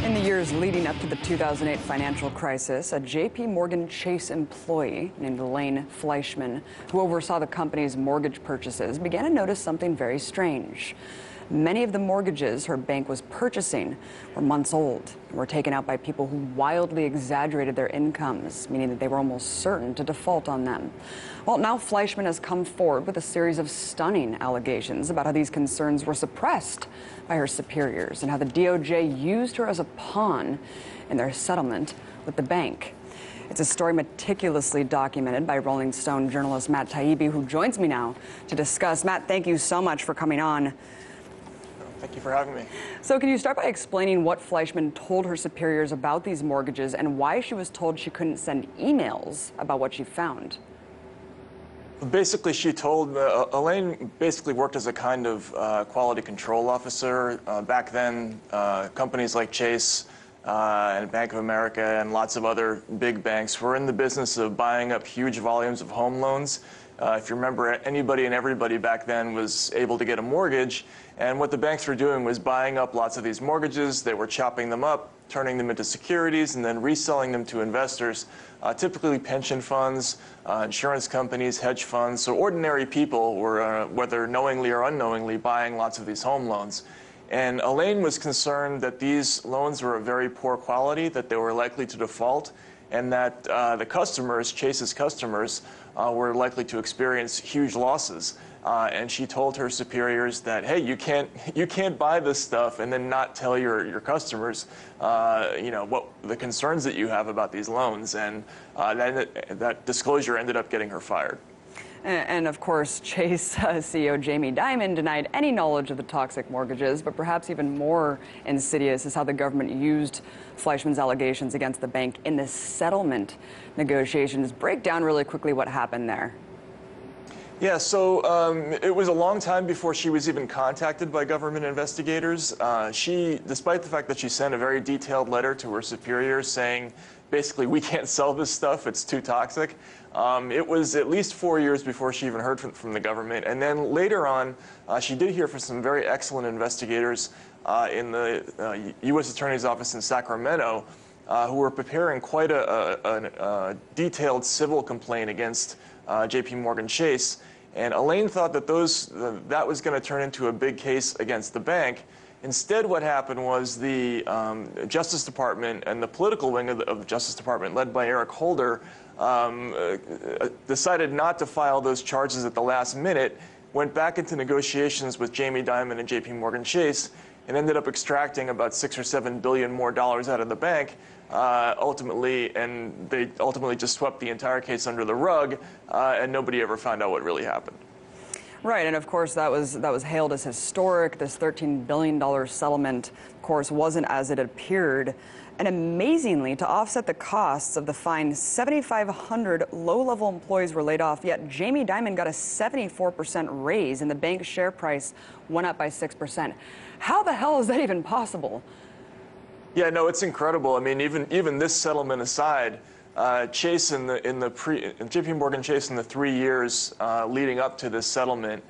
In the years leading up to the 2008 financial crisis, a J.P. Morgan Chase employee named Elaine Fleischman, who oversaw the company's mortgage purchases, began to notice something very strange. Many of the mortgages her bank was purchasing were months old and were taken out by people who wildly exaggerated their incomes, meaning that they were almost certain to default on them. Well, now Fleischman has come forward with a series of stunning allegations about how these concerns were suppressed by her superiors and how the DOJ used her as a pawn in their settlement with the bank. It's a story meticulously documented by Rolling Stone journalist Matt Taibbi, who joins me now to discuss. Matt, thank you so much for coming on. Thank you for having me. So can you start by explaining what Fleischman told her superiors about these mortgages and why she was told she couldn't send emails about what she found? Basically, she told Elaine basically worked as a kind of quality control officer. Back then, companies like Chase and Bank of America and lots of other big banks were in the business of buying up huge volumes of home loans. If you remember, anybody and everybody back then was able to get a mortgage, and what the banks were doing was buying up lots of these mortgages. They were chopping them up, turning them into securities, and then reselling them to investors, typically pension funds, insurance companies, hedge funds. So ordinary people were, whether knowingly or unknowingly, buying lots of these home loans. And Elaine was concerned that these loans were of very poor quality, that they were likely to default, and that the customers, Chase's customers, were likely to experience huge losses. And she told her superiors that, hey, you can't buy this stuff and then not tell your customers, what the concerns that you have about these loans. And that disclosure ended up getting her fired. And of course, Chase CEO Jamie Dimon denied any knowledge of the toxic mortgages, but perhaps even more insidious is how the government used Fleischman's allegations against the bank in the settlement negotiations. Break down really quickly what happened there. Yeah, so it was a long time before she was even contacted by government investigators. Despite the fact that she sent a very detailed letter to her superiors saying, basically, we can't sell this stuff, it's too toxic. It was at least 4 years before she even heard from the government. And then later on, she did hear from some very excellent investigators in the U.S. Attorney's Office in Sacramento who were preparing quite a detailed civil complaint against J.P. Morgan Chase. And Elaine thought that that was going to turn into a big case against the bank. Instead, what happened was the Justice Department and the political wing of the Justice Department, led by Eric Holder, decided not to file those charges at the last minute, went back into negotiations with Jamie Dimon and J.P. Morgan Chase, and ended up extracting about $6 or $7 billion more out of the bank. And they ultimately just swept the entire case under the rug, and nobody ever found out what really happened. Right, and of course that was hailed as historic. This $13 billion settlement, of course, wasn't as it appeared. And amazingly, to offset the costs of the fine, 7,500 low-level employees were laid off, yet Jamie Dimon got a 74% raise, and the bank's share price went up by 6%. How the hell is that even possible? Yeah, no, it's incredible. I mean, even this settlement aside, Chase J.P. Morgan Chase in the 3 years leading up to this settlement,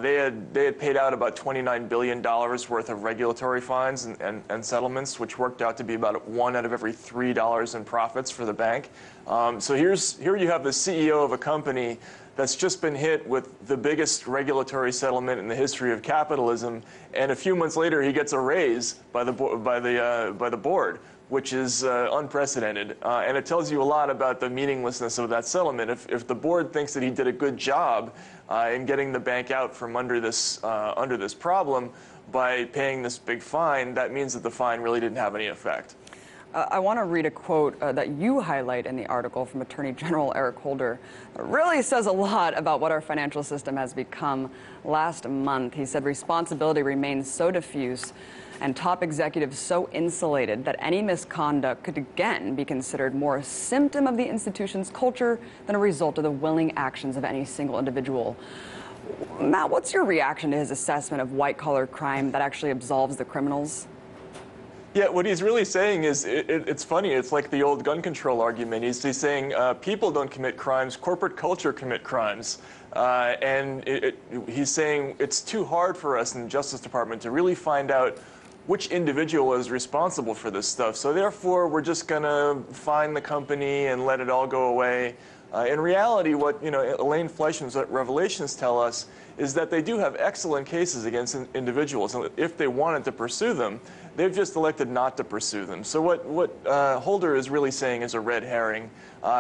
they had paid out about $29 billion worth of regulatory fines and settlements, which worked out to be about $1 out of every $3 in profits for the bank. So here you have the CEO of a company that's just been hit with the biggest regulatory settlement in the history of capitalism, and a few months later he gets a raise by the board, which is unprecedented, and it tells you a lot about the meaninglessness of that settlement. If the board thinks that he did a good job in getting the bank out from under this problem by paying this big fine, that means that the fine really didn't have any effect. I want to read a quote that you highlight in the article from Attorney General Eric Holder. It really says a lot about what our financial system has become. Last month, he said responsibility remains so diffuse and top executives so insulated that any misconduct could again be considered more a symptom of the institution's culture than a result of the willing actions of any single individual. Matt, what's your reaction to his assessment of white-collar crime that actually absolves the criminals? Yeah, what he's really saying is, it's funny, it's like the old gun control argument. He's saying people don't commit crimes, corporate culture commit crimes. He's saying it's too hard for us in the Justice Department to really find out which individual is responsible for this stuff. So therefore, we're just going to fine the company and let it all go away. In reality, what Elaine Fleischman's revelations tell us is that they do have excellent cases against individuals, and if they wanted to pursue them, they've just elected not to pursue them. So what Holder is really saying is a red herring.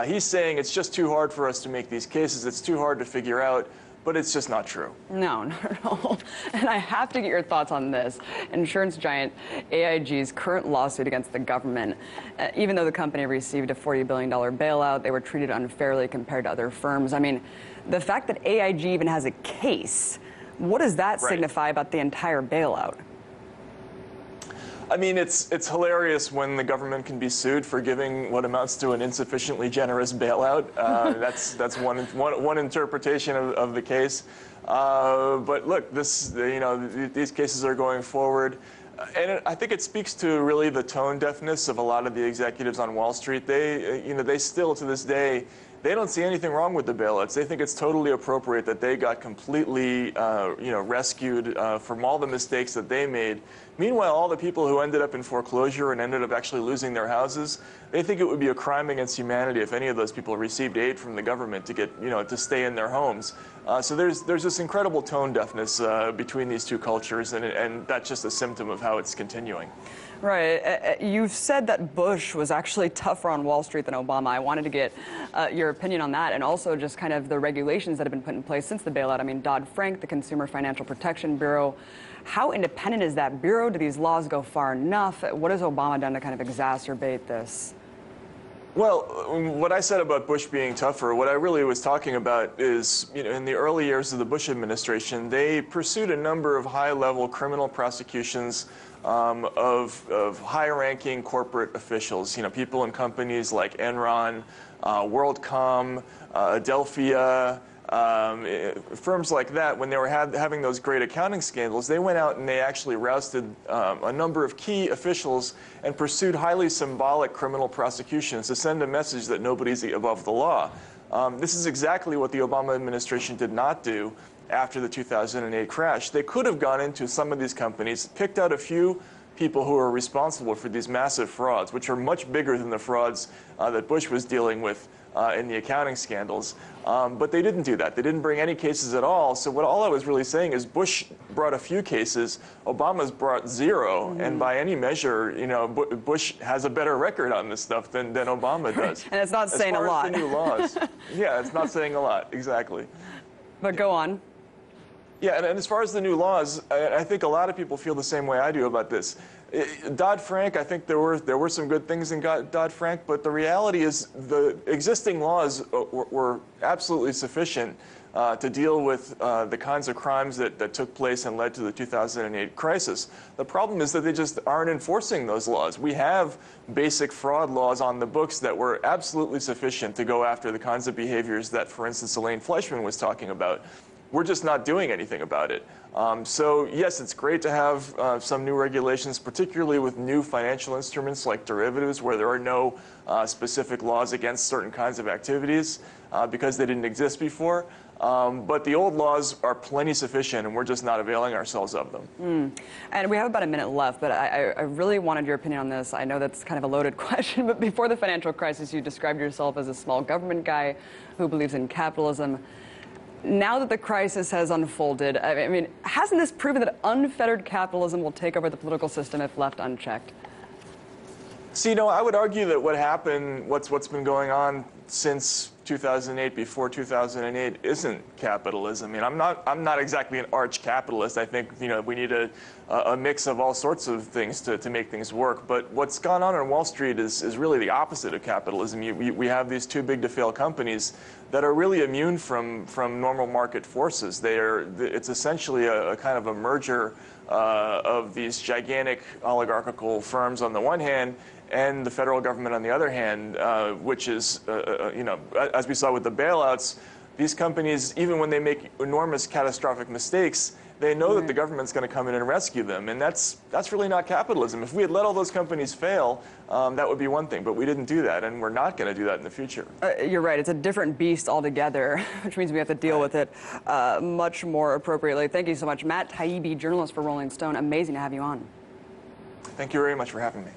He's saying it's just too hard for us to make these cases, it's too hard to figure out, but it's just not true. No, not at all. And I have to get your thoughts on this. Insurance giant AIG's current lawsuit against the government. Even though the company received a $40 billion bailout, they were treated unfairly compared to other firms. I mean, the fact that AIG even has a case, what does that signify about the entire bailout? I mean, it's hilarious when the government can be sued for giving what amounts to an insufficiently generous bailout. That's one interpretation of the case. But look, these cases are going forward, and I think it speaks to really the tone deafness of a lot of the executives on Wall Street. They still to this day, they don't see anything wrong with the bailouts. They think it's totally appropriate that they got completely, rescued from all the mistakes that they made. Meanwhile, all the people who ended up in foreclosure and ended up actually losing their houses, they think it would be a crime against humanity if any of those people received aid from the government to get, to stay in their homes. So there's this incredible tone deafness between these two cultures, and that's just a symptom of how it's continuing. Right. You've said that Bush was actually tougher on Wall Street than Obama. I wanted to get your opinion on that, and also just kind of the regulations that have been put in place since the bailout. I mean, Dodd-Frank, the Consumer Financial Protection Bureau. How independent is that bureau? Do these laws go far enough? What has Obama done to kind of exacerbate this? Well, what I said about Bush being tougher, what I really was talking about is, in the early years of the Bush administration, they pursued a number of high-level criminal prosecutions of high-ranking corporate officials, people in companies like Enron, WorldCom, Adelphia, firms like that. When they were having those great accounting scandals, they went out and they actually rousted a number of key officials and pursued highly symbolic criminal prosecutions to send a message that nobody's above the law. This is exactly what the Obama administration did not do after the 2008 crash. They could have gone into some of these companies, picked out a few people who are responsible for these massive frauds, which are much bigger than the frauds that Bush was dealing with in the accounting scandals. But they didn't do that. They didn't bring any cases at all. So all I was really saying is Bush brought a few cases, Obama's brought zero, and by any measure, Bush has a better record on this stuff than Obama does. And it's not saying a lot. As far as the new laws, yeah, it's not saying a lot, exactly. But go on. Yeah, and as far as the new laws, I think a lot of people feel the same way I do about this. Dodd-Frank, I think there were some good things in Dodd-Frank, but the reality is the existing laws were absolutely sufficient to deal with the kinds of crimes that took place and led to the 2008 crisis. The problem is that they just aren't enforcing those laws. We have basic fraud laws on the books that were absolutely sufficient to go after the kinds of behaviors that, for instance, Elaine Fleischman was talking about. We're just not doing anything about it. So yes, it's great to have some new regulations, particularly with new financial instruments like derivatives, where there are no specific laws against certain kinds of activities because they didn't exist before. But the old laws are plenty sufficient, and we're just not availing ourselves of them. And we have about a minute left, but I really wanted your opinion on this. I know that's kind of a loaded question, but before the financial crisis, you described yourself as a small government guy who believes in capitalism. Now that the crisis has unfolded, I mean, hasn't this proven that unfettered capitalism will take over the political system if left unchecked? See, I would argue that what happened, what's been going on since 2008, before 2008, isn't capitalism. I mean, I'm not exactly an arch capitalist. I think we need a mix of all sorts of things to make things work. But what's gone on Wall Street is really the opposite of capitalism. We have these too big to fail companies that are really immune from normal market forces. It's essentially a kind of a merger of these gigantic oligarchical firms on the one hand and the federal government on the other hand, which is, as we saw with the bailouts, these companies, even when they make enormous catastrophic mistakes, they know that the government's going to come in and rescue them, and that's really not capitalism. If we had let all those companies fail, that would be one thing, but we didn't do that, and we're not going to do that in the future. You're right. It's a different beast altogether, which means we have to deal with it much more appropriately. Thank you so much. Matt Taibbi, journalist for Rolling Stone. Amazing to have you on. Thank you very much for having me.